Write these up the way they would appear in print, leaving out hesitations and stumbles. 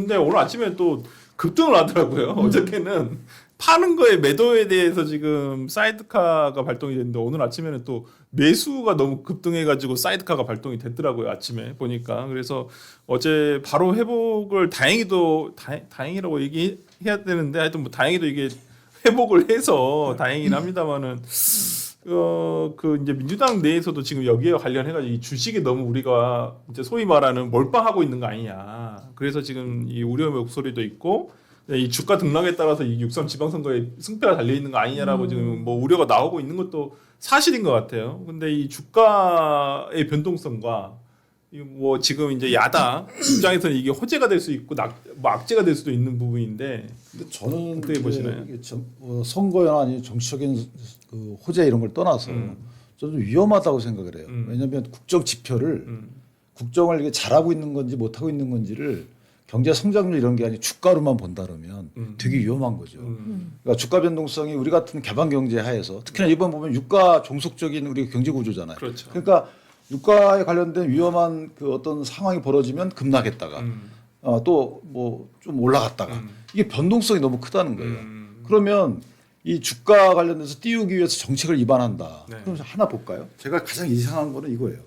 근데 오늘 아침에 또 급등을 하더라고요. 어저께는 파는 거에 매도에 대해서 지금 사이드카가 발동이 됐는데 오늘 아침에는 또 매수가 너무 급등해가지고 사이드카가 발동이 됐더라고요. 아침에 보니까. 그래서 어제 바로 회복을 다행이라고 얘기해야 되는데 하여튼 뭐 다행히도 이게 회복을 해서 다행이긴 합니다만은 그 이제 민주당 내에서도 지금 여기에 관련해가지고 이 주식이 너무 우리가 이제 소위 말하는 몰빵하고 있는 거 아니냐. 그래서 지금 이 우려의 목소리도 있고 이 주가 등락에 따라서 이 6.3 지방선거에 승패가 달려 있는 거 아니냐라고 지금 뭐 우려가 나오고 있는 것도 사실인 것 같아요. 근데 이 주가의 변동성과 뭐 지금 이제 야당 입장에서는 이게 호재가 될 수 있고 뭐 악재가 될 수도 있는 부분인데. 근데 저는 어떻게 보시나요? 이게 선거나 아니 정치적인 그 호재 이런 걸 떠나서 저는 위험하다고 생각을 해요. 왜냐하면 국정 지표를 국정을 이게 잘하고 있는 건지 못하고 있는 건지를 경제 성장률 이런 게 아니라 주가로만 본다 그러면 되게 위험한 거죠. 그러니까 주가 변동성이 우리 같은 개방 경제 하에서 특히나 이번 보면 유가 종속적인 우리 경제 구조잖아요. 그렇죠. 그러니까 유가에 관련된 위험한 그 어떤 상황이 벌어지면 급락했다가 또 뭐 좀 올라갔다가 이게 변동성이 너무 크다는 거예요. 그러면 이 주가 관련돼서 띄우기 위해서 정책을 위반한다. 네. 그럼 하나 볼까요? 제가 가장 이상한 거는 이거예요.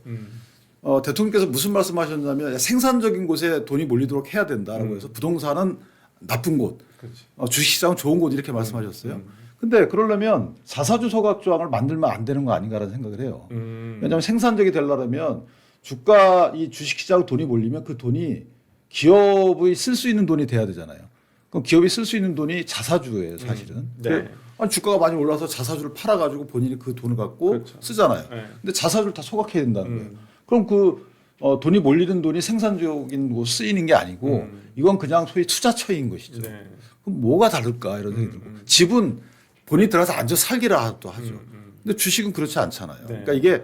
대통령께서 무슨 말씀하셨냐면 생산적인 곳에 돈이 몰리도록 해야 된다라고 해서 부동산은 나쁜 곳, 주식시장은 좋은 곳 이렇게 말씀하셨어요. 근데 그러려면 자사주 소각 조항을 만들면 안 되는 거 아닌가라는 생각을 해요. 왜냐하면 생산적이 되려면 이 주식시장 돈이 몰리면 그 돈이 기업이 쓸 수 있는 돈이 돼야 되잖아요. 그럼 기업이 쓸 수 있는 돈이 자사주예요, 사실은. 네. 아니, 주가가 많이 올라서 자사주를 팔아가지고 본인이 그 돈을 갖고 그렇죠. 쓰잖아요. 네. 근데 자사주를 다 소각해야 된다는 거예요. 그럼 돈이 몰리는 돈이 생산적인 곳 쓰이는 게 아니고 이건 그냥 소위 투자처인 것이죠. 네. 그럼 뭐가 다를까 이런 생각이 들고 집은 본인이 들어가서 앉아 살기라도 하죠. 근데 주식은 그렇지 않잖아요. 네. 그러니까 이게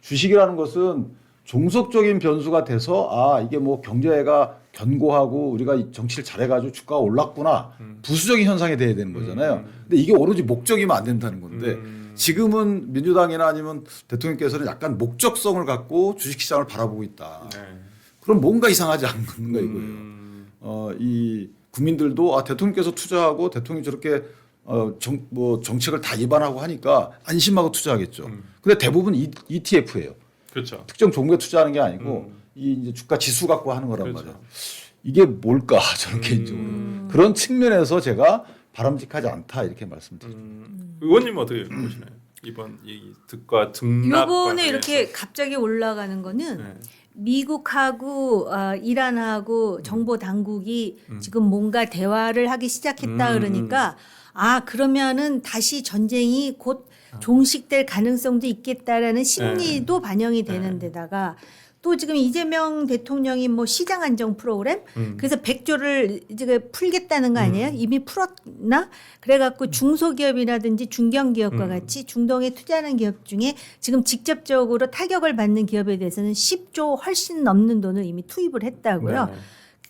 주식이라는 것은 종속적인 변수가 돼서 이게 뭐 경제가 견고하고 우리가 이 정치를 잘해가지고 주가가 올랐구나 부수적인 현상이 돼야 되는 거잖아요. 근데 이게 오로지 목적이면 안 된다는 건데 지금은 민주당이나 아니면 대통령께서는 약간 목적성을 갖고 주식시장을 바라보고 있다. 네. 그럼 뭔가 이상하지 않는가 이거예요. 이 국민들도 대통령께서 투자하고 대통령이 저렇게 정책을 다 위반하고 하니까 안심하고 투자하겠죠. 근데 대부분 ETF예요. 그렇죠. 특정 종목에 투자하는 게 아니고 이 이제 주가 지수 갖고 하는 거란 그렇죠. 말이에요. 이게 뭘까 저는 개인적으로 그런 측면에서 제가 바람직하지 않다 이렇게 말씀드립니다. 의원님 어떻게 보시나요? 이번 얘기 득과 등락. 요번에 이렇게 갑자기 올라가는 거는 네. 미국하고 이란하고 정보 당국이 지금 뭔가 대화를 하기 시작했다 그러니까 그러면은 다시 전쟁이 곧 종식될 가능성도 있겠다라는 심리도 반영이 되는 데다가 또 지금 이재명 대통령이 뭐 시장 안정 프로그램 그래서 100조를 이제 풀겠다는 거 아니에요? 이미 풀었나? 그래갖고 중소기업이라든지 중견기업과 같이 중동에 투자하는 기업 중에 지금 직접적으로 타격을 받는 기업에 대해서는 10조 훨씬 넘는 돈을 이미 투입을 했다고요. 네.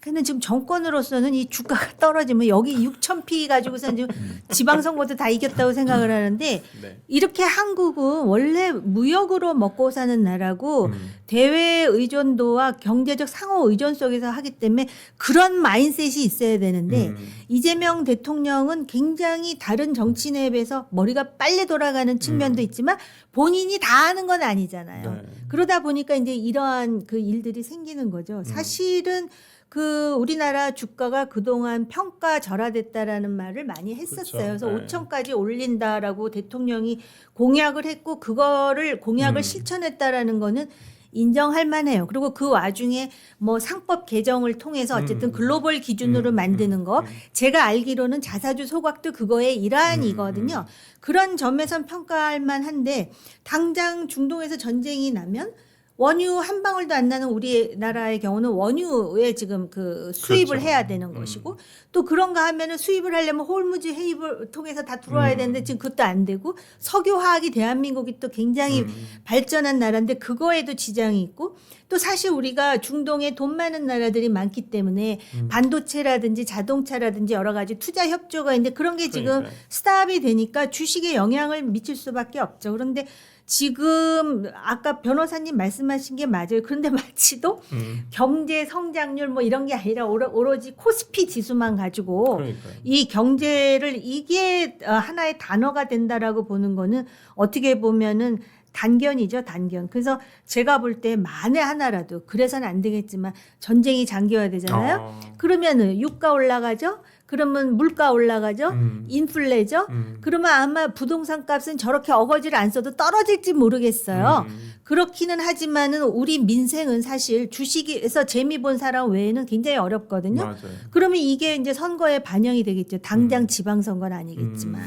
근데 지금 정권으로서는 이 주가가 떨어지면 여기 6,000피 가지고서 지금 지방선거도 다 이겼다고 생각을 하는데 네. 이렇게 한국은 원래 무역으로 먹고 사는 나라고 대외 의존도와 경제적 상호 의존 속에서 하기 때문에 그런 마인셋이 있어야 되는데 이재명 대통령은 굉장히 다른 정치인에 비해서 머리가 빨리 돌아가는 측면도 있지만 본인이 다 하는 건 아니잖아요. 네. 그러다 보니까 이제 이러한 그 일들이 생기는 거죠. 사실은 그 우리나라 주가가 그동안 평가절하됐다라는 말을 많이 했었어요. 그렇죠. 그래서 네. 5천까지 올린다라고 대통령이 공약을 했고 그거를 공약을 실천했다라는 거는 인정할 만해요. 그리고 그 와중에 뭐 상법 개정을 통해서 어쨌든 글로벌 기준으로 만드는 거 제가 알기로는 자사주 소각도 그거의 일환이거든요. 그런 점에선 평가할 만한데 당장 중동에서 전쟁이 나면 원유 한 방울도 안 나는 우리나라의 경우는 원유에 지금 그 수입을 그렇죠. 해야 되는 것이고 또 그런가 하면은 수입을 하려면 홀무즈 해입을 통해서 다 들어와야 되는데 지금 그것도 안 되고 석유화학이 대한민국이 또 굉장히 발전한 나라인데 그거에도 지장이 있고 또 사실 우리가 중동에 돈 많은 나라들이 많기 때문에 반도체라든지 자동차라든지 여러 가지 투자 협조가 있는데 그런 게 지금 그러니까요. 스탑이 되니까 주식에 영향을 미칠 수밖에 없죠. 그런데 지금 아까 변호사님 말씀하신 게 맞아요. 그런데 마치도 경제 성장률 뭐 이런 게 아니라 오로지 코스피 지수만 가지고 그러니까요. 이 경제를 이게 하나의 단어가 된다라고 보는 거는 어떻게 보면은 단견이죠, 단견. 그래서 제가 볼 때 만에 하나라도 그래서는 안 되겠지만 전쟁이 장기화야 되잖아요. 그러면은 유가 올라가죠. 그러면 물가 올라가죠. 인플레죠. 그러면 아마 부동산 값은 저렇게 어거지를 안 써도 떨어질지 모르겠어요. 그렇기는 하지만은 우리 민생은 사실 주식에서 재미 본 사람 외에는 굉장히 어렵거든요. 맞아요. 그러면 이게 이제 선거에 반영이 되겠죠. 당장 지방선거는 아니겠지만.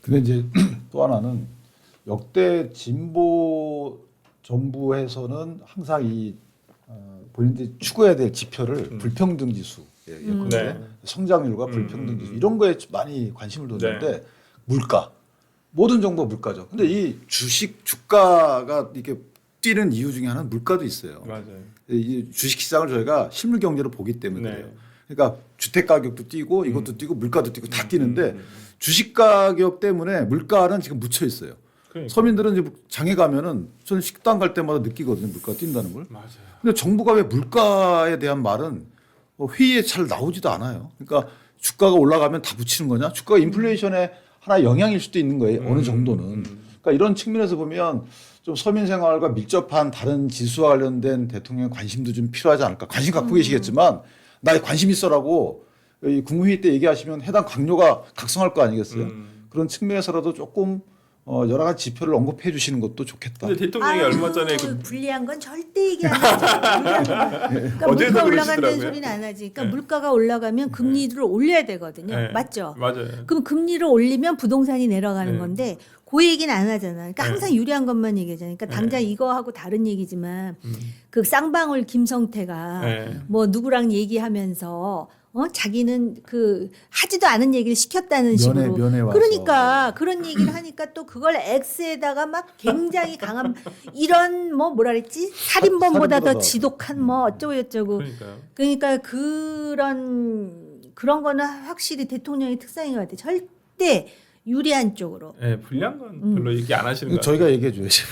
근데 이제 또 하나는 역대 진보 정부에서는 항상 이 본인들이 추구해야 될 지표를 불평등 지수, 네. 성장률과 불평등 지수 이런 거에 많이 관심을 뒀는데 물가 모든 정보가 물가죠. 근데 이 주가가 이렇게 뛰는 이유 중에 하나는 물가도 있어요. 맞아요. 이 주식 시장을 저희가 실물 경제로 보기 때문에 네. 그래요. 그러니까 주택 가격도 뛰고 이것도 뛰고 물가도 뛰고 다 뛰는데 주식 가격 때문에 물가는 지금 묻혀 있어요. 그러니까. 서민들은 이제 장에 가면은 저는 식당 갈 때마다 느끼거든요. 물가 뛴다는 걸. 맞아요. 근데 정부가 왜 물가에 대한 말은 회의에 잘 나오지도 않아요. 그러니까 주가가 올라가면 다 붙이는 거냐? 주가가 인플레이션의 하나의 영향일 수도 있는 거예요. 어느 정도는. 그러니까 이런 측면에서 보면 좀 서민 생활과 밀접한 다른 지수와 관련된 대통령의 관심도 좀 필요하지 않을까. 관심 갖고 계시겠지만 나에 관심 있어라고 이 국무회의 때 얘기하시면 해당 강요가 각성할 거 아니겠어요. 그런 측면에서라도 조금 여러 가지 지표를 언급해 주시는 것도 좋겠다. 근데 대통령이 얼마 전에 그 불리한 건 절대 얘기 안 하죠. 그러니까 어제도 물가 올라간다는 그러시더라고요. 소리는 안 하지. 그러니까 물가가 올라가면 금리를 올려야 되거든요. 네. 맞죠? 맞아요. 그럼 금리를 올리면 부동산이 내려가는 네. 건데 그 얘기는 안 하잖아. 그러니까 네. 항상 유리한 것만 얘기하잖아요. 그러니까 당장 이거하고 다른 얘기지만 그 쌍방울 김성태가 네. 뭐 누구랑 얘기하면서 자기는 그 하지도 않은 얘기를 시켰다는 식으로. 면회 와서. 그러니까 그런 얘기를 하니까 또 그걸 X에다가 막 굉장히 강한 이런 뭐라 그랬지? 살인범보다 더 살인보다 지독한 뭐 어쩌고 저쩌고. 그러니까요. 그러니까 그런 거는 확실히 대통령의 특성인 것 같아요. 절대 유리한 쪽으로. 네, 불리한 건 별로 얘기 안 하시는 것 같아요. 저희가 얘기해 줘야지.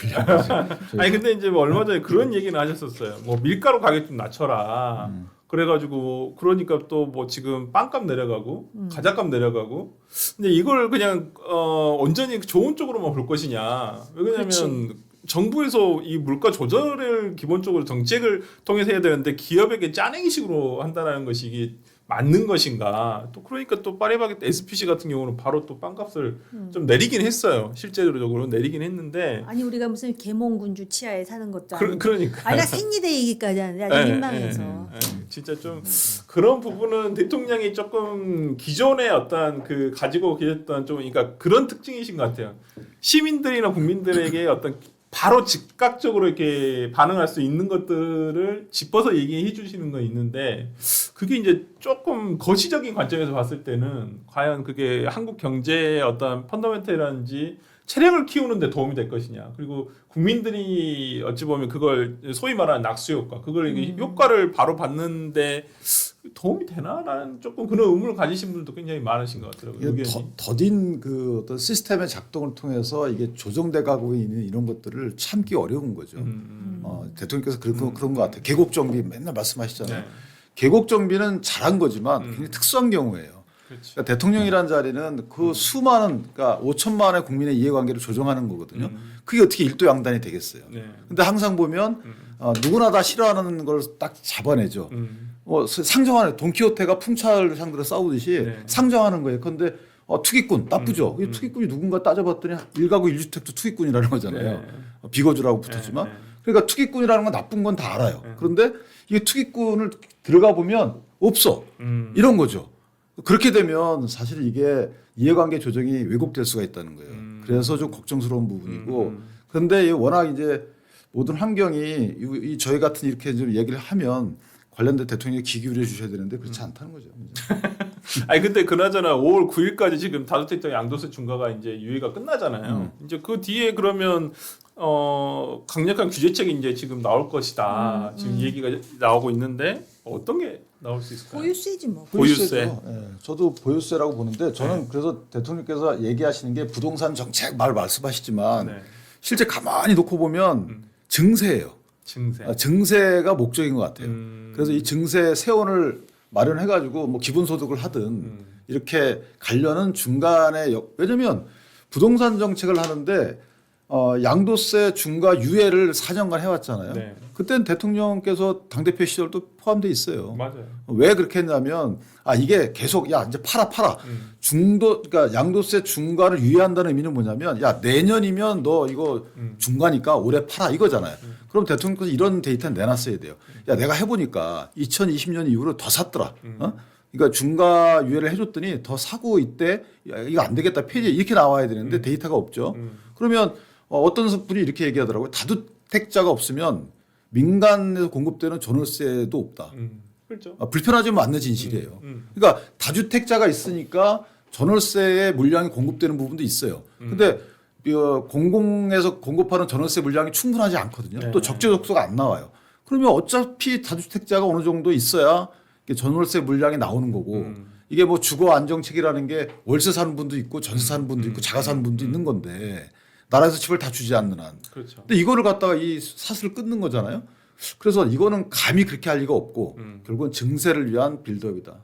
아니 근데 이제 뭐 얼마 전에 그런 얘기는 하셨었어요. 뭐 밀가루 가격 좀 낮춰라. 그래가지고 그러니까 또 뭐 지금 빵값 내려가고 과자값 내려가고. 근데 이걸 그냥 온전히 좋은 쪽으로만 볼 것이냐? 왜냐면 그렇지. 정부에서 이 물가 조절을 기본적으로 정책을 통해서 해야 되는데 기업에게 짜내기식으로 한다는 것이 이게 맞는 것인가? 또 그러니까 또 파리바게뜨 SPC 같은 경우는 바로 또 빵값을 좀 내리긴 했어요. 실제적으로 내리긴 했는데. 아니 우리가 무슨 계몽군주 치하에 사는 것도 아니고. 그러니까. 아니 나 생리대 얘기까지 하는데 아주 민망해서. 진짜 좀 그런 부분은 대통령이 조금 기존의 어떤 그 가지고 계셨던 좀 그러니까 그런 특징이신 것 같아요. 시민들이나 국민들에게 어떤 바로 즉각적으로 이렇게 반응할 수 있는 것들을 짚어서 얘기해 주시는 건 있는데 그게 이제 조금 거시적인 관점에서 봤을 때는 과연 그게 한국 경제의 어떤 펀더멘털이라든지 체력을 키우는 데 도움이 될 것이냐. 그리고 국민들이 어찌 보면 그걸 소위 말하는 낙수 효과, 그걸 이게 효과를 바로 받는데 도움이 되나라는 조금 그런 의문을 가지신 분들도 굉장히 많으신 것 같더라고요. 의견이. 더딘 그 어떤 시스템의 작동을 통해서 이게 조정돼 가고 있는 이런 것들을 참기 어려운 거죠. 대통령께서 그런 것 같아요. 계곡 정비 맨날 말씀하시잖아요. 네. 계곡 정비는 잘한 거지만 굉장히 특수한 경우예요. 그렇지. 그러니까 대통령이라는 자리는 그 수많은 그러니까 5천만의 국민의 이해관계를 조정하는 거거든요. 그게 어떻게 일도양단이 되겠어요. 네. 근데 항상 보면 누구나 다 싫어하는 걸 딱 잡아내죠. 상정하는 돈키호테가 풍차를 상대로 싸우듯이 네. 상정하는 거예요. 그런데 투기꾼 나쁘죠. 이 투기꾼이 누군가 따져봤더니 1가구 1주택도 투기꾼이라는 거잖아요. 네. 비거주라고 붙었지만 네. 그러니까 투기꾼이라는 건 나쁜 건 다 알아요. 그런데 이게 투기꾼을 들어가 보면 없어 이런 거죠. 그렇게 되면 사실 이게 이해관계 조정이 왜곡될 수가 있다는 거예요. 그래서 좀 걱정스러운 부분이고 그런데 워낙 이제 모든 환경이 저희 같은 이렇게 좀 얘기를 하면 관련된 대통령이 귀 기울여 주셔야 되는데 그렇지 않다는 거죠. 아니 근데 그나저나 5월 9일까지 지금 다주택자 양도세 중과가 이제 유예가 끝나잖아요. 이제 그 뒤에 그러면 강력한 규제책이 이제 지금 나올 것이다. 지금 얘기가 나오고 있는데 어떤 게 나올 수 있을까요? 보유세지 뭐. 보유세. 예, 저도 보유세라고 보는데 저는 그래서 대통령께서 얘기하시는 게 부동산 정책 말씀하시지만 네. 실제 가만히 놓고 보면 증세예요. 증세. 증세가 목적인 것 같아요. 그래서 이 증세 세원을 마련해가지고 뭐 기본소득을 하든 이렇게 가려는 중간에 왜냐면 부동산 정책을 하는데 양도세 중과 유예를 4년간 해왔잖아요. 네. 그때는 대통령께서 당대표 시절도 포함돼 있어요. 맞아요. 왜 그렇게 했냐면 이게 계속 야 이제 팔아 그러니까 양도세 중과를 유예한다는 의미는 뭐냐면 야 내년이면 너 이거 중과니까 올해 팔아 이거잖아요. 그럼 대통령께서 이런 데이터는 내놨어야 돼요. 야 내가 해보니까 2020년 이후로 더 샀더라. 그러니까 중과 유예를 해줬더니 더 사고 이때 야, 이거 안 되겠다 폐지 이렇게 나와야 되는데 데이터가 없죠. 그러면 어떤 분이 이렇게 얘기하더라고요. 다주택자가 없으면 민간에서 공급되는 전월세도 없다. 그렇죠. 불편하지만 맞는 진실이에요. 그러니까 다주택자가 있으니까 전월세의 물량이 공급되는 부분도 있어요. 근데 공공에서 공급하는 전월세 물량이 충분하지 않거든요. 네. 또 적재적소가 안 나와요. 그러면 어차피 다주택자가 어느 정도 있어야 전월세 물량이 나오는 거고 이게 뭐 주거 안정책이라는 게 월세 사는 분도 있고 전세 사는 분도 있고 자가 사는 분도 있는 건데 나라에서 집을 다 주지 않는 한. 그렇죠. 근데 이거를 갖다가 이 사슬을 끊는 거잖아요. 그래서 이거는 감히 그렇게 할 리가 없고 결국은 증세를 위한 빌드업이다.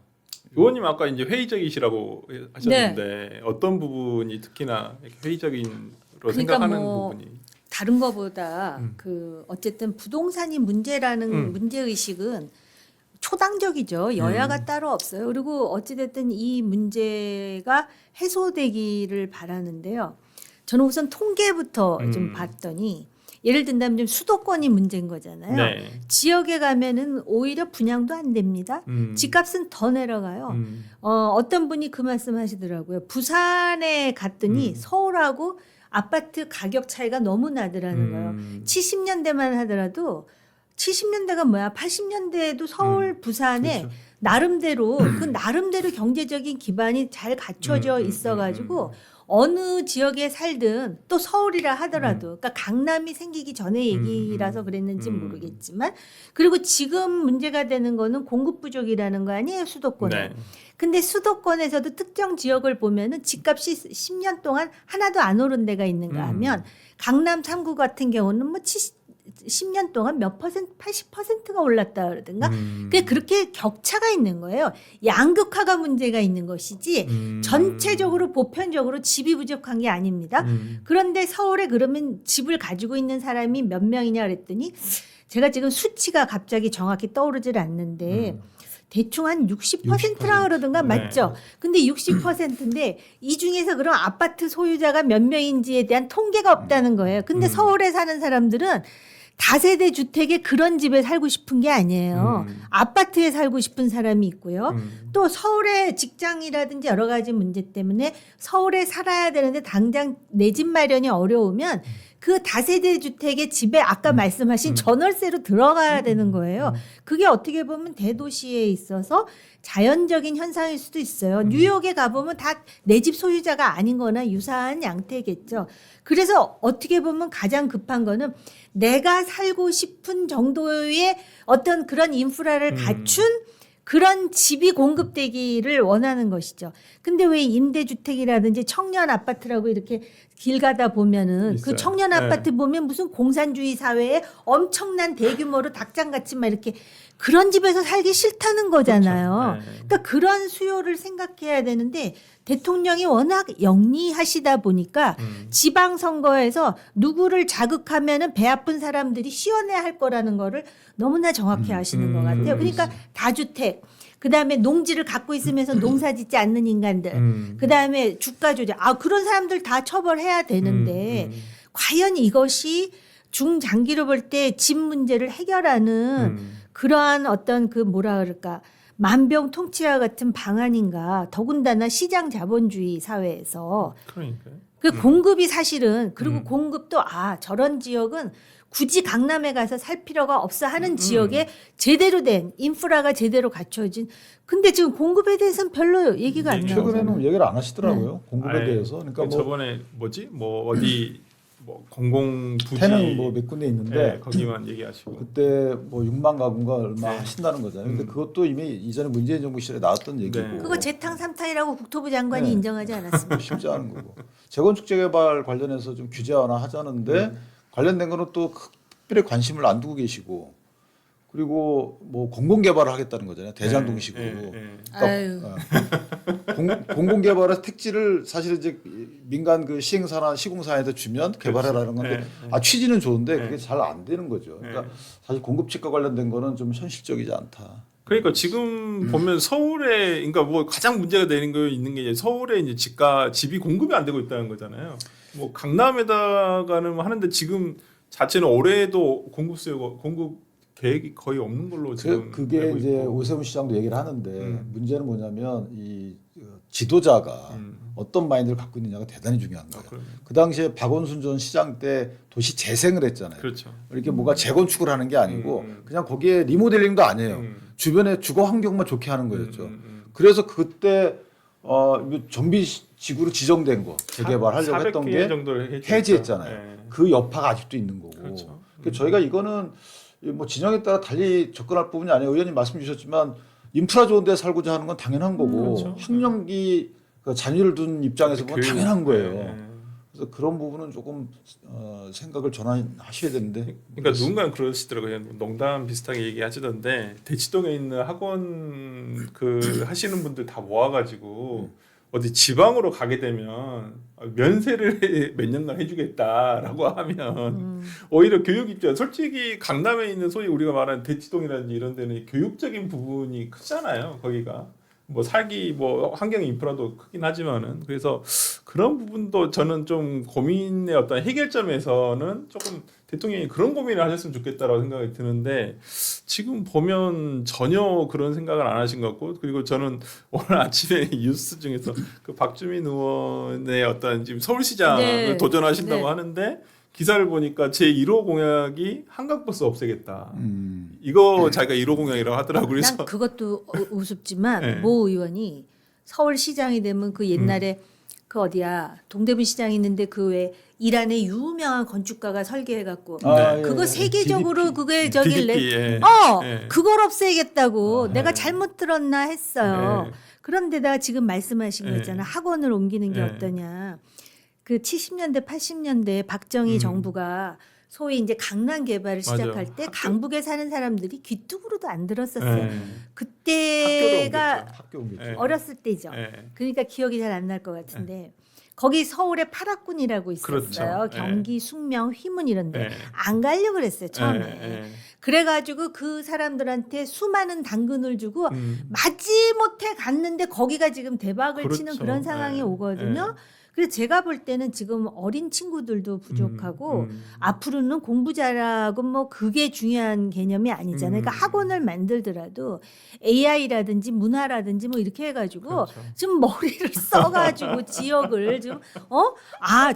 의원님 아까 이제 회의적이시라고 하셨는데 어떤 부분이 특히나 이렇게 회의적인로 생각하는 뭐 부분이 다른 거보다 그 어쨌든 부동산이 문제라는 문제 의식은 초당적이죠. 여야가 따로 없어요. 그리고 어찌됐든 이 문제가 해소되기를 바라는데요. 저는 우선 통계부터 좀 봤더니 예를 든다면 좀 수도권이 문제인 거잖아요. 네. 지역에 가면은 오히려 분양도 안 됩니다. 집값은 더 내려가요. 어떤 분이 그 말씀 하시더라고요. 부산에 갔더니 서울하고 아파트 가격 차이가 너무 나더라는 거예요. 70년대만 하더라도 70년대가 뭐야? 80년대에도 서울, 부산에 그렇죠. 나름대로 그 나름대로 경제적인 기반이 잘 갖춰져 있어가지고 어느 지역에 살든 또 서울이라 하더라도 그러니까 강남이 생기기 전에 얘기라서 그랬는지 모르겠지만 그리고 지금 문제가 되는 거는 공급 부족이라는 거 아니에요 수도권에. 네. 근데 수도권에서도 특정 지역을 보면은 집값이 10년 동안 하나도 안 오른 데가 있는가 하면 강남 3구 같은 경우는 뭐 10년 동안 몇 퍼센트, 80%가 올랐다 그러든가. 그렇게 격차가 있는 거예요. 양극화가 문제가 있는 것이지 전체적으로 보편적으로 집이 부족한 게 아닙니다. 그런데 서울에 그러면 집을 가지고 있는 사람이 몇 명이냐 그랬더니 제가 지금 수치가 갑자기 정확히 떠오르질 않는데 대충 한 60%라 그러던가 네. 맞죠? 근데 60%인데 이 중에서 그럼 아파트 소유자가 몇 명인지에 대한 통계가 없다는 거예요. 근데 서울에 사는 사람들은 다세대 주택에 그런 집에 살고 싶은 게 아니에요. 아파트에 살고 싶은 사람이 있고요. 또 서울의 직장이라든지 여러 가지 문제 때문에 서울에 살아야 되는데 당장 내 집 마련이 어려우면 그 다세대 주택의 집에 아까 말씀하신 전월세로 들어가야 되는 거예요. 그게 어떻게 보면 대도시에 있어서 자연적인 현상일 수도 있어요. 뉴욕에 가보면 다 내 집 소유자가 아닌 거나 유사한 양태겠죠. 그래서 어떻게 보면 가장 급한 거는 내가 살고 싶은 정도의 어떤 그런 인프라를 갖춘 그런 집이 공급되기를 원하는 것이죠. 근데 왜 임대주택이라든지 청년 아파트라고 이렇게 길 가다 보면은 있어요. 그 청년 네. 아파트 보면 무슨 공산주의 사회에 엄청난 대규모로 닭장같이 막 이렇게 그런 집에서 살기 싫다는 거잖아요. 그렇죠. 네. 그러니까 그런 수요를 생각해야 되는데 대통령이 워낙 영리하시다 보니까 지방선거에서 누구를 자극하면은 배 아픈 사람들이 시원해할 거라는 거를 너무나 정확히 아시는 것 같아요. 그러니까 다주택, 그다음에 농지를 갖고 있으면서 농사 짓지 않는 인간들, 그다음에 주가 조작, 그런 사람들 다 처벌해야 되는데 과연 이것이 중장기로 볼 때 집 문제를 해결하는 그러한 어떤 그 뭐라 그럴까 만병통치와 같은 방안인가. 더군다나 시장 자본주의 사회에서 그러니까요. 그 공급이 사실은 그리고 공급도 저런 지역은 굳이 강남에 가서 살 필요가 없어 하는 지역에 제대로 된 인프라가 제대로 갖춰진. 근데 지금 공급에 대해서는 별로 얘기가 안 나오잖아요. 최근에는 얘기를 안 하시더라고요. 공급에 아예 대해서. 그러니까 뭐 저번에 뭐지? 뭐 어디 뭐 공공 부지 태는 뭐 몇 군데 있는데 네, 거기만 얘기하시고 그때 뭐 6만 가구인가 얼마 네. 하신다는 거잖아요. 근데 그것도 이미 이전에 문재인 정부 시절에 나왔던 얘기고 그거 재탕 삼탕이라고 국토부 장관이 네. 인정하지 않았습니까? 쉽지 않은 거고 재건축 재개발 관련해서 좀 규제 완화 하자는데 관련된 거는 또 특별히 관심을 안 두고 계시고 그리고 뭐 공공 개발을 하겠다는 거잖아요. 대장동식으로. 아유. 공공개발의 택지를 사실 이제 민간 그 시행사나 시공사한테 주면 개발해라는 건데 취지는 좋은데 그게 잘 안 되는 거죠. 그러니까 사실 공급책과 관련된 거는 좀 현실적이지 않다. 그러니까 지금 보면 서울에 그러니까 뭐 가장 문제가 되는 거 있는 게 이제 서울에 이제 집이 공급이 안 되고 있다는 거잖아요. 뭐 강남에다가는 하는데 지금 자체는 올해도 공급 계획이 거의 없는 걸로 지금 그게 알고 이제 있고. 오세훈 시장도 얘기를 하는데 문제는 뭐냐면 이 지도자가 어떤 마인드를 갖고 있느냐가 대단히 중요한 거예요. 그 당시에 박원순 전 시장 때 도시 재생을 했잖아요. 그렇죠. 이렇게 뭐가 재건축을 하는 게 아니고 그냥 거기에 리모델링도 아니에요. 주변에 주거 환경만 좋게 하는 거였죠. 그래서 그때 정비 지구로 지정된 거 재개발하려고 했던 게 해지했잖아요. 그 여파가 아직도 있는 거고. 그렇죠. 그러니까 저희가 이거는 뭐 진영에 따라 달리 접근할 부분이 아니에요. 의원님 말씀 주셨지만 인프라 좋은 데 살고자 하는 건 당연한 거고 그렇죠. 학령기 그 자녀를 둔 입장에서 보면 교육. 당연한 거예요. 네. 그래서 그런 부분은 조금 생각을 전환하셔야 되는데. 그러니까 누군가는 그러시더라고요. 농담 비슷하게 얘기하시던데 대치동에 있는 학원 하시는 분들 다 모아가지고 어디 지방으로 가게 되면 면세를 몇 년간 해주겠다라고 하면 오히려 교육 입장 솔직히 강남에 있는 소위 우리가 말하는 대치동이라든지 이런 데는 교육적인 부분이 크잖아요. 거기가 뭐 살기 뭐 환경 인프라도 크긴 하지만은 그래서 그런 부분도 저는 좀 고민의 어떤 해결점에서는 조금 대통령이 그런 고민을 하셨으면 좋겠다라고 생각이 드는데 지금 보면 전혀 그런 생각을 안 하신 것 같고 그리고 저는 오늘 아침에 뉴스 중에서 그 박주민 의원의 어떤 지금 서울시장을 네. 도전하신다고 네. 하는데 기사를 보니까 제 1호 공약이 한강버스 없애겠다. 이거 자기가 1호 공약이라고 하더라고요. 그래서 난 그것도 우습지만 네. 모 의원이 서울시장이 되면 그 옛날에 그 어디야 동대문 시장 있는데 그 왜 이란의 유명한 건축가가 설계해갖고 그거 예. 세계적으로 그게 저기 DDP, 예. 예. 그걸 없애겠다고 내가 잘못 들었나 했어요. 네. 그런데다가 지금 말씀하신 거 네. 있잖아. 학원을 옮기는 게 네. 어떠냐. 그 70년대 80년대 박정희 정부가 소위 이제 강남 개발을 맞아요. 시작할 때 강북에 사는 사람들이 귀뚱으로도 안 들었었어요. 예. 그때가 학교 옮겼죠. 예. 어렸을 때죠. 예. 그러니까 기억이 잘 안 날 것 같은데 거기 서울에 파락군이라고 있었어요. 그렇죠. 경기, 숙명, 휘문 이런데 예. 안 가려고 그랬어요 처음에. 예. 그래가지고 그 사람들한테 수많은 당근을 주고 마지못해 갔는데 거기가 지금 대박을 그렇죠. 치는 그런 상황이 예. 오거든요. 그래서 제가 볼 때는 지금 어린 친구들도 부족하고 앞으로는 공부 잘하고 뭐 그게 중요한 개념이 아니잖아요. 그러니까 학원을 만들더라도 AI라든지 문화라든지 뭐 이렇게 해가지고 그렇죠. 좀 머리를 써가지고 지역을 좀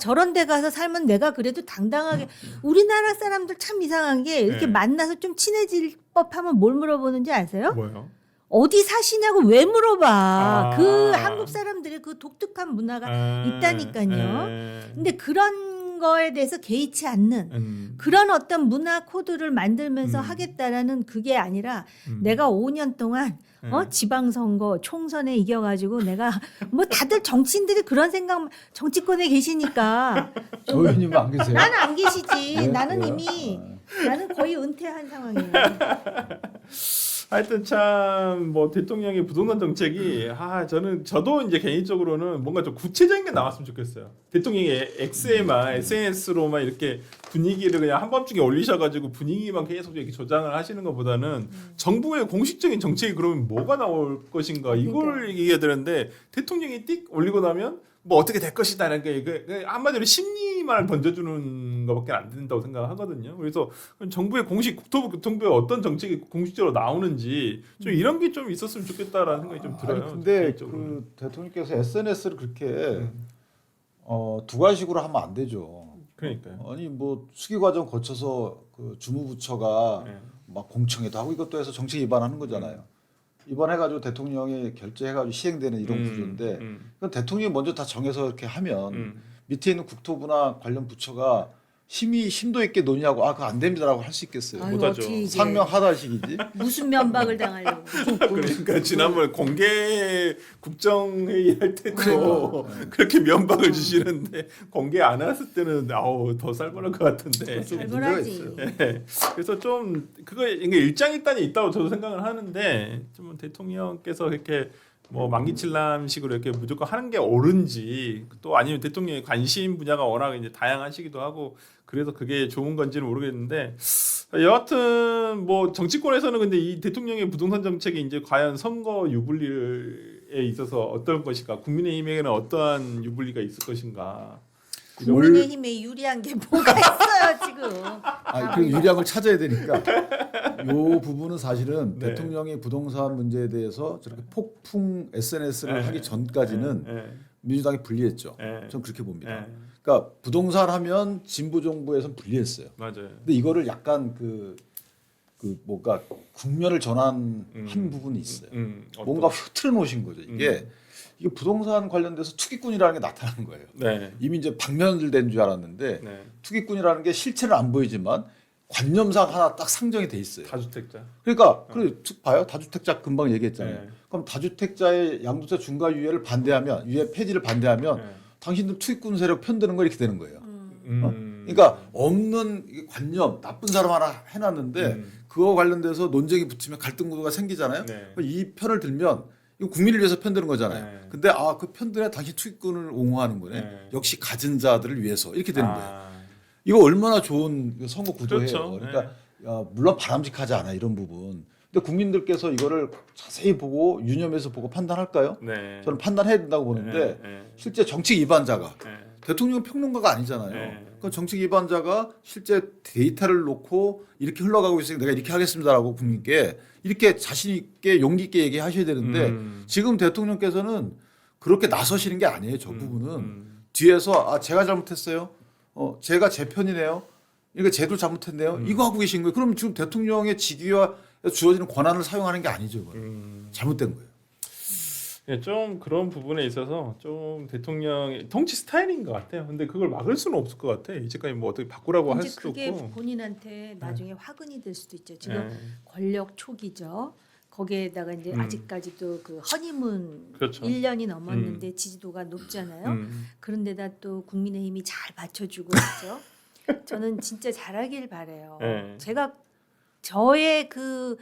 저런 데 가서 살면 내가 그래도 당당하게 우리나라 사람들 참 이상한 게 이렇게 네. 만나서 좀 친해질 법하면 뭘 물어보는지 아세요? 뭐요? 어디 사시냐고 왜 물어봐. 아. 그 한국 사람들의 그 독특한 문화가 있다니까요. 근데 그런 거에 대해서 개의치 않는 그런 어떤 문화 코드를 만들면서 하겠다라는 그게 아니라 내가 5년 동안 지방선거 총선에 이겨가지고 내가 뭐 다들 정치인들이 그런 생각 정치권에 계시니까 조 의원님은 안 계세요? 나는 안 계시지. 네? 나는 왜요? 이미 나는 거의 은퇴한 상황이에요. 하여튼 참 뭐 대통령의 부동산 정책이 저도 이제 개인적으로는 뭔가 좀 구체적인 게 나왔으면 좋겠어요. 대통령이 X에만 SNS로만 이렇게 분위기를 그냥 한 번쯤에 올리셔가지고 분위기만 계속 이렇게 조장을 하시는 것보다는 정부의 공식적인 정책이 그러면 뭐가 나올 것인가 이걸 얘기해야 되는데 대통령이 띡 올리고 나면 뭐 어떻게 될 것이다라는 게 한마디로 심리만을 던져주는 것밖에 안 된다고 생각하거든요. 그래서 정부의 공식 국토부 교통부에 어떤 정책이 공식적으로 나오는지 좀 이런 게 좀 있었으면 좋겠다라는 생각이 좀 들어요. 아니, 근데 개인적으로는. 그 대통령께서 SNS를 그렇게 두 가지식으로 하면 안 되죠. 그러니까요. 아니 뭐 수기 과정 거쳐서 그 주무부처가 네. 막 공청회도 하고 이것도 해서 정책 위반하는 거잖아요. 위반해가지고 대통령이 결재해가지고 시행되는 이런 구조인데 그건 대통령이 먼저 다 정해서 이렇게 하면 밑에 있는 국토부나 관련 부처가 심도 있게 논의하고 그거 안 됩니다라고 할 수 있겠어요. 아유, 못하죠. 어떻게 이제 상명하다식이지. 무슨 면박을 당하려고. 그러니까 지난번 공개 국정회의 할 때도 그러니까. 그렇게 면박을 주시는데 공개 안 했을 때는 아우 더 살벌할 것 같은데. 살벌하지. 네. 그래서 좀 그거 이게 일장일단이 있다고 저도 생각을 하는데 좀 대통령께서 이렇게 뭐 만기칠람식으로 이렇게 무조건 하는 게 옳은지 또 아니면 대통령의 관심 분야가 워낙 이제 다양하시기도 하고 그래서 그게 좋은 건지는 모르겠는데 여하튼 뭐 정치권에서는 근데 이 대통령의 부동산 정책이 이제 과연 선거 유불리에 있어서 어떨 것인가 국민의힘에게는 어떠한 유불리가 있을 것인가 국민의힘에 유리한 게 뭐가 있어요 지금. 그 유리한 걸 찾아야 되니까 요 부분은 사실은 네. 대통령이 부동산 문제에 대해서 저렇게 폭풍 SNS를 네. 하기 전까지는 네. 민주당이 불리했죠. 네. 전 그렇게 봅니다. 네. 그러니까 부동산 하면 진보 정부에서는 불리했어요. 맞아요. 근데 이거를 약간 그 뭔가 국면을 전환한 부분이 있어요. 뭔가 흐트러 놓으신 거죠. 이게 부동산 관련돼서 투기꾼이라는 게 나타나는 거예요. 네. 이미 이제 방면된 줄 알았는데 네. 투기꾼이라는 게 실체는 안 보이지만 관념상 하나 딱 상정이 돼 있어요. 다주택자. 그러니까 봐요. 다주택자 금방 얘기했잖아요. 네. 그럼 다주택자의 양도세 중과 유예를 반대하면 유예 폐지를 반대하면 네. 당신들 투기꾼 세력 편드는 거 이렇게 되는 거예요. 음. 그러니까 없는 이 관념 나쁜 사람 하나 해놨는데 그거 관련돼서 논쟁이 붙으면 갈등 구도가 생기잖아요. 네. 이 편을 들면 이거 국민을 위해서 편드는 거잖아요. 네. 근데 그 편들에 당신 투기꾼을 옹호하는 거네. 네. 역시 가진 자들을 위해서 이렇게 되는 거예요. 아. 이거 얼마나 좋은 선거 구도예요. 그렇죠. 그러니까 물론 바람직하지 않아 이런 부분. 근데 국민들께서 이거를 자세히 보고 유념해서 보고 판단할까요? 네. 저는 판단해야 된다고 보는데 네. 실제 정치 위반자가 네. 대통령 평론가가 아니잖아요. 네. 그 정치 위반자가 실제 데이터를 놓고 이렇게 흘러가고 있으니까 내가 이렇게 하겠습니다라고 국민께 이렇게 자신 있게 용기 있게 얘기하셔야 되는데 지금 대통령께서는 그렇게 나서시는 게 아니에요. 저 부분은 뒤에서 제가 잘못했어요. 제가 제 편이네요. 이거 제도 잘못했네요. 이거 하고 계신 거예요. 그럼 지금 대통령의 직위와 주어지는 권한을 사용하는 게 아니죠. 잘못된 거예요. 예, 좀 그런 부분에 있어서 좀 대통령의 통치 스타일인 것 같아요. 근데 그걸 막을 수는 없을 것 같아. 이제까지 뭐 어떻게 바꾸라고 할 이제 수도 그게 없고. 본인한테 나중에 화근이 될 수도 있죠. 지금 네. 권력 초기죠. 거기에다가 이제 아직까지도 그 허니문 그렇죠. 1년이 넘었는데 지지도가 높잖아요. 그런데다 또 국민의힘이 잘 받쳐주고 있죠. 저는 진짜 잘하길 바래요. 네. 제가 저의 그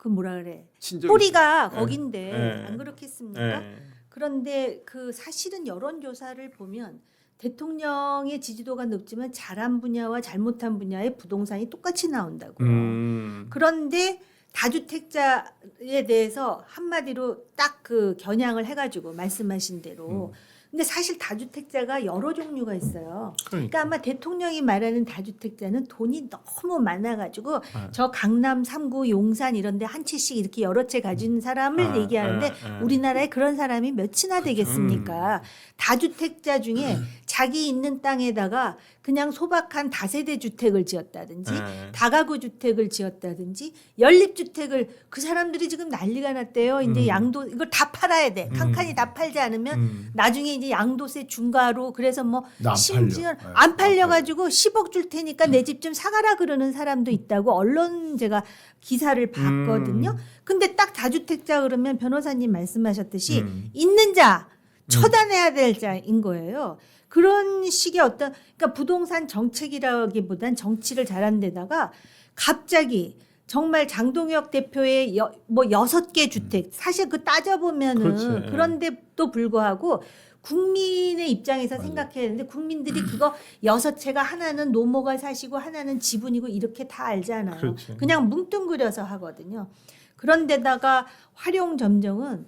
뭐라 그래 친절히. 뿌리가 거긴데 네. 안 그렇겠습니까? 네. 그런데 그 사실은 여론조사를 보면 대통령의 지지도가 높지만 잘한 분야와 잘못한 분야의 부동산이 똑같이 나온다고요. 그런데 다주택자에 대해서 한마디로 딱 그 겨냥을 해가지고 말씀하신 대로. 근데 사실 다주택자가 여러 종류가 있어요. 그러니까 아마 대통령이 말하는 다주택자는 돈이 너무 많아가지고 저 강남 3구 용산 이런데 한 채씩 이렇게 여러 채 가진 사람을 얘기하는데 우리나라에 그런 사람이 몇이나 되겠습니까? 다주택자 중에 자기 있는 땅에다가 그냥 소박한 다세대 주택을 지었다든지 다가구 주택을 지었다든지 연립주택을 그 사람들이 지금 난리가 났대요. 이제 양도 이걸 다 팔아야 돼. 칸칸이 다 팔지 않으면 나중에 이제 양도세 중과로 그래서 뭐 안 심지어 팔려. 안 팔려가지고 10억 줄 테니까 내 집 좀 사가라 그러는 사람도 있다고 언론 제가 기사를 봤거든요. 근데 딱 다주택자 그러면 변호사님 말씀하셨듯이 있는 자 처단해야 될 자인 거예요. 그런 식의 어떤 그러니까 부동산 정책이라기보단 정치를 잘한 데다가 갑자기 정말 장동혁 대표의 뭐 6개 주택 사실 그 따져보면은 그렇지. 그런데도 불구하고 국민의 입장에서 생각해야 되는데 국민들이 그거 6채가 하나는 노모가 사시고 하나는 지분이고 이렇게 다 알잖아요. 그렇지. 그냥 뭉뚱그려서 하거든요. 그런데다가 활용점정은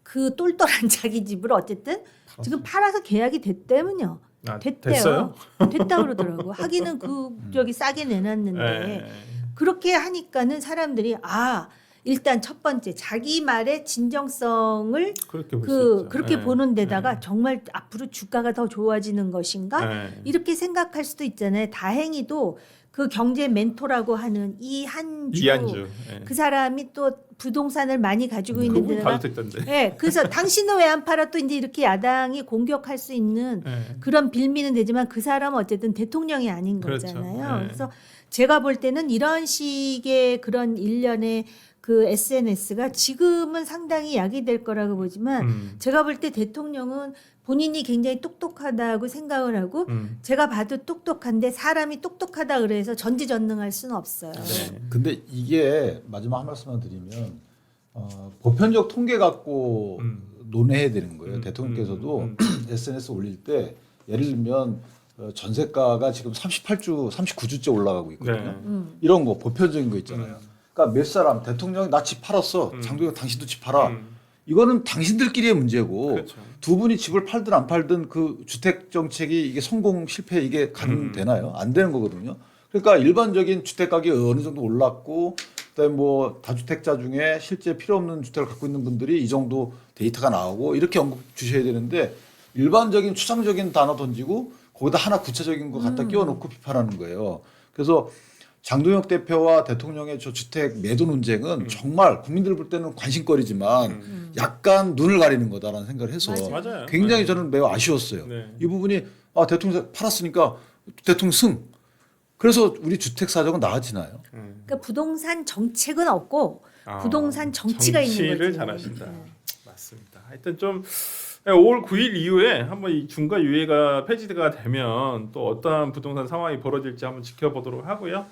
그 똘똘한 자기 집을 어쨌든 지금 팔아서 계약이 됐다면요. 됐대요. 됐어요? 됐다 그러더라고. 하기는 저기 싸게 내놨는데 그렇게 하니까는 사람들이 일단 첫 번째 자기 말의 진정성을 그렇게 볼 수 있죠. 그렇게 보는 데다가 정말 앞으로 주가가 더 좋아지는 것인가 이렇게 생각할 수도 있잖아요. 다행히도 그 경제 멘토라고 하는 이한주. 이한주. 예. 그 사람이 또 부동산을 많이 가지고 있는 그분 데다가 다주택자인데. 예, 그래서 당신은 왜 안 팔아 또 이제 이렇게 야당이 공격할 수 있는 예. 그런 빌미는 되지만 그 사람은 어쨌든 대통령이 아닌 그렇죠. 거잖아요. 네. 그래서 제가 볼 때는 이런 식의 그런 일련의 그 SNS가 지금은 상당히 약이 될 거라고 보지만 제가 볼 때 대통령은 본인이 굉장히 똑똑하다고 생각을 하고 제가 봐도 똑똑한데 사람이 똑똑하다 그래서 전지전능할 수는 없어요. 네. 근데 이게 마지막 한 말씀만 드리면 보편적 통계 갖고 논해야 되는 거예요. 대통령께서도 SNS 올릴 때 예를 들면 전세가가 지금 39주째 올라가고 있거든요. 네. 이런 거 보편적인 거 있잖아요. 그러니까 몇 사람 대통령 나 집 팔았어. 장동영 당신도 집 팔아. 이거는 당신들끼리의 문제고 그렇죠. 두 분이 집을 팔든 안 팔든 그 주택 정책이 이게 성공 실패 이게 가능되나요? 안 되는 거거든요. 그러니까 일반적인 주택 가격이 어느 정도 올랐고 그다음에 뭐 다주택자 중에 실제 필요 없는 주택을 갖고 있는 분들이 이 정도 데이터가 나오고 이렇게 언급 주셔야 되는데 일반적인 추상적인 단어 던지고 거기다 하나 구체적인 거 갖다 끼워놓고 비판하는 거예요. 그래서 장동혁 대표와 대통령의 저 주택 매도 논쟁은 정말 국민들 볼 때는 관심거리지만 약간 눈을 가리는 거다라는 생각을 해서 맞아요. 굉장히 네. 저는 매우 아쉬웠어요. 네. 이 부분이 대통령 팔았으니까 대통령 승. 그래서 우리 주택 사정은 나아지나요? 그러니까 부동산 정책은 없고 부동산 정치가 있는 정치를 거죠. 잘하신다. 네. 맞습니다. 하여튼 좀 5월 9일 이후에 한번 이 중과 유예가 폐지가 되면 또 어떠한 부동산 상황이 벌어질지 한번 지켜보도록 하고요.